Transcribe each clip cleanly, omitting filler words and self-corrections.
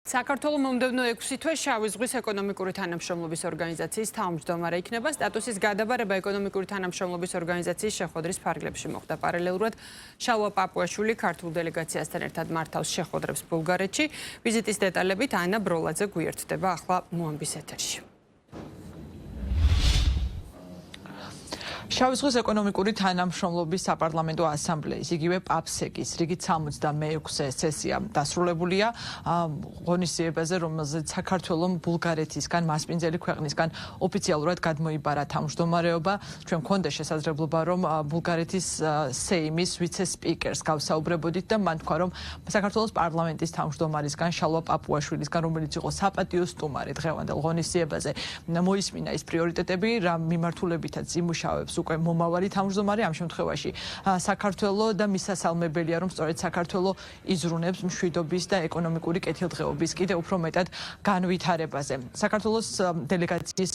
საქართველოს მომდევნო 6 თვე შავი ზღვის ეკონომიკური თანამშრომლობის ორგანიზაციის თავმჯდომარე იქნება. სტატუსის გადაბარება ეკონომიკური თანამშრომლობის ორგანიზაციის შეხვედრის ფარგლებში მოხდა. პარალელურად შალვა პაპუაშვილი ქართულ დელეგაციასთან ერთად მართავს შეხვედრებს ბულგარეთში. ვიზიტის დეტალებით ანა ბროლაძე გვიერთდება ახლა მოამბის ეთერში. შავი ზღვის ეკონომიკური თანამშრომლობის საპარლამენტო ასამბლეის, იგივე პაპსეკის რიგით 66 სესია დასრულებულია ღონისძიებაზე, რომელზეც საქართველოს ბულგარეთისგან, მასპინძელი ქვეყნისგან ოფიციალურად გადმოიბარა თავმჯდომარეობა. ჩვენ მქონდა შესაძლებლობა, რომ ბულგარეთის სეიმის ვიცე-სპიკერს გავსაუბრებოდით და მან თქვა, რომ საქართველოს პარლამენტის თავმჯდომარისგან შალვა პაპუაშვილისგან, რომელიც იყო საპატიო სტუმარი დღევანდელ ღონისძიებაზე, მოისმინა ის პრიორიტეტები, რა მიმართულებითაც იმუშავებს უკვე მომავალი თავმჯდომარე. ამ შემთხვევაში საქართველოს და მისასალმებელია, რომ სწორედ საქართველოს იზრუნებს მშვიდობის და ეკონომიკური კეთილდღეობის კიდევ უფრო მეტად განვითარებაზე. საქართველოს დელეგაციის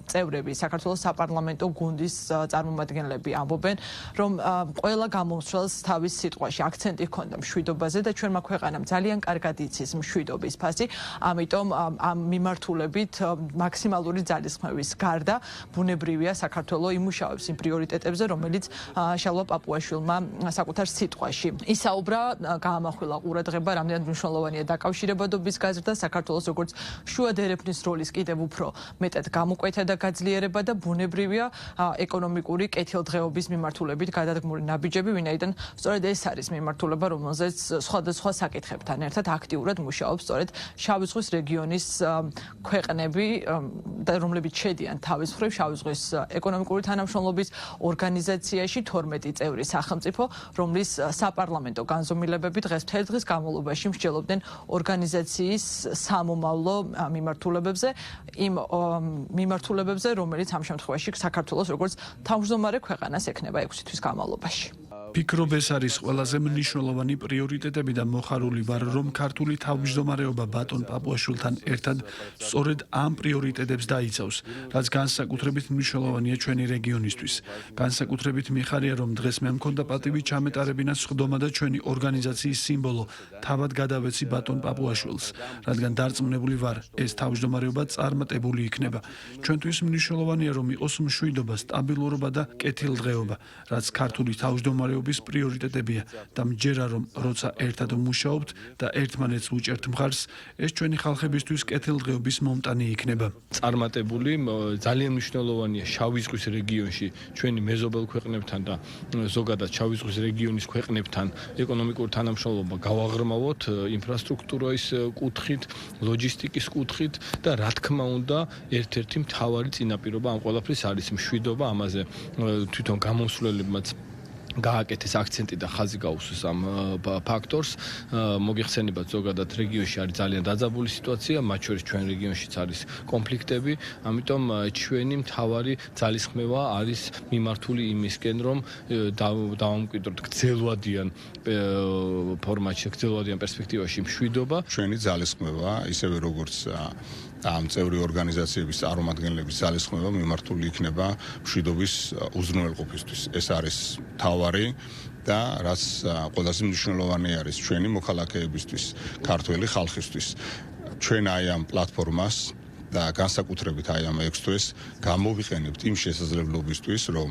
წევრები, საქართველოს საპარლამენტო გუნდის წარმომადგენლები ამბობენ, რომ ყველა გამომცვალს თავის სიტყვაში აქცენტი ჰქონდა მშვიდობაზე და ჩვენმა ქვეყანამ ძალიან კარგად იცის მშვიდობის ფასი. ამიტომ ამ მიმართულებით მაქსიმალური ძალისხმევის გარდა ბუნებრივია საქართველოს იმუშავებს იმ პრიორიტეტებზე, რომელიც შალვა პაპუაშვილმა საკუთარ სიტყვაში ისაუბრა. გაამახვილა ყურადღება რამდენად მნიშვნელოვანია დაკავშირებადობის გაზრდა, საქართველოს როგორც შუა დერეფნის როლის კიდევ უფრო მეტად გამოკვეთა და გაძლიერება და ბუნებრივია ეკონომიკური კეთილდღეობის მიმართულებით გადადგმული ნაბიჯები, ვინაიდან სწორედ ეს არის მიმართულება, რომელზეც სხვადასხვა საკითხებთან ერთად აქტიურად მუშაობს სწორედ შავი ზღვის რეგიონის ქვეყნები და რომლებიც შედიან თავის მხრივ შავი ზღვის ეკონომიკური თანამშრომლობის ორგანიზაციაში 12 წევრი სახელმწიფო, რომლის საპარლამენტო განზომილებები დღეს მთელი დღის განმავლობაში მსჯელობდნენ ორგანიზაციის სამომავლო მიმართულებებზე, იმ მიმართულებებზე, რომელიც ამ შემთხვევაში საქართველოს როგორც თავმჯდომარე ქვეყანას ექნება 6 თვის განმავლობაში. ფიქრობ, ეს არის ყველაზე მნიშვნელოვანი პრიორიტეტები და მოხარული ვარ, რომ ქართული თავმჯდომარეობა ბატონ პაპუაშვილთან ერთად სწორედ ამ პრიორიტეტებს დაიცავს, რაც განსაკუთრებით მნიშვნელოვანია ჩვენი რეგიონისთვის. განსაკუთრებით მიხარია, რომ დღეს მე მქონდა პატივი ჩამეტარებინა სხდომა და ჩვენი ორგანიზაციის სიმბოლო თავად გადავეცი ბატონ პაპუაშვილს, რადგან დარწმუნებული ვარ, ეს თავმჯდომარეობა წარმატებული იქნება. ჩვენთვის მნიშვნელოვანია, რომ იყოს მშვიდობა, სტაბილურობა და კეთილდღეობა, რაც ქართული თავმჯდომარეობა პრიორიტეტებია და მჯერა, რომ როცა ერთად ვმუშაობთ და ერთმანეთს ვუჭერთ მხარს, ეს ჩვენი ხალხებისთვის კეთილდღეობის მომტანი იქნება. წარმატებული, ძალიან მნიშვნელოვანია შავი ზღვის რეგიონში ჩვენი მეზობელ ქვეყნებთან და ზოგადად შავი ზღვის რეგიონის ქვეყნებთან ეკონომიკური თანამშრომლობა გავაღრმავოთ ინფრასტრუქტურის კუთხით, ლოჯისტიკის კუთხით და რა თქმა უნდა, ერთ-ერთი მთავარი წინაპირობა ამ ყველაფრის არის მშვიდობა. ამაზე თვითონ გამომსვლელებმაც გააკეთეს აქცენტი და ხაზი გაუსვეს ამ ფაქტორს. მოგიხსენებათ, ზოგადად რეგიონში არის ძალიან დაძაბული სიტუაცია, მათ შორის ჩვენ რეგიონშიც არის კონფლიქტები, ამიტომ ჩვენი მთავარი ძალისხმევა არის მიმართული იმისკენ, რომ დავამკვიდროთ გრძელვადიან ფორმატში, გრძელვადიან პერსპექტივაში მშვიდობა. ჩვენი ძალისხმევა, ისევე როგორც ამ წევრი ორგანიზაციების წარმომადგენლების ძალისხმევა მიმართული იქნება მშვიდობის უზრუნველყოფისთვის. ეს არის თავარი და რაც ყველაზე მნიშვნელოვანი არის ჩვენი მოქალაქეებისთვის, ქართველი ხალხისთვის. ჩვენ აი ამ პლატფორმას და განსაკუთრებით აი ამ 6 თვეს გამოვიყენებთ იმ შესაძლებლობისთვის, რომ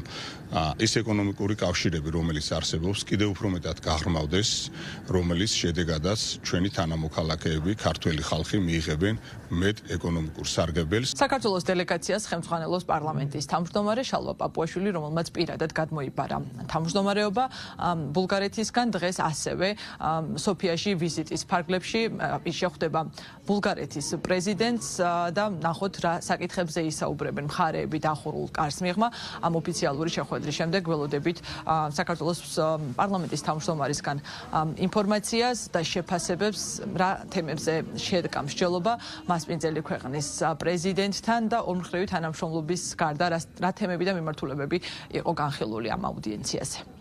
ის ეკონომიკური კავშირები, რომელიც არსებობს, კიდევ უფრო მეტად გაღრმავდეს, რომელიც შედეგადაც ჩვენი თანამოქალაქეები, ქართველი ხალხი მიიღებენ მეტ ეკონომიკურ სარგებელს. საქართველოს დელეგაციას ხელმძღვანელობს პარლამენტის თავმჯდომარე შალვა პაპუაშვილი, რომელმაც პირადად გადმოიბარა თავმჯდომარეობა. ბულგარეთისგან დღეს ასევე სოფიაში ვიზიტის ფარგლებში შეხვდება ბულგარეთის პრეზიდენტს და ნახოთ რა საკითხებზე ისაუბრებენ მხარეები დახურულ კარს მიღმა. ამ ოფიციალური შეხვედრის შემდეგ ველოდებით საქართველოს პარლამენტის თავმჯდომარისგან ინფორმაციას და შეფასებებს, რა თემებზე შედგა მსჯელობა მასპინძელი ქვეყნის პრეზიდენტთან და ორმხრივი თანამშრომლობის გარდა რა თემები და მიმართულებები იყო განხილული ამ აუდიენციაზე.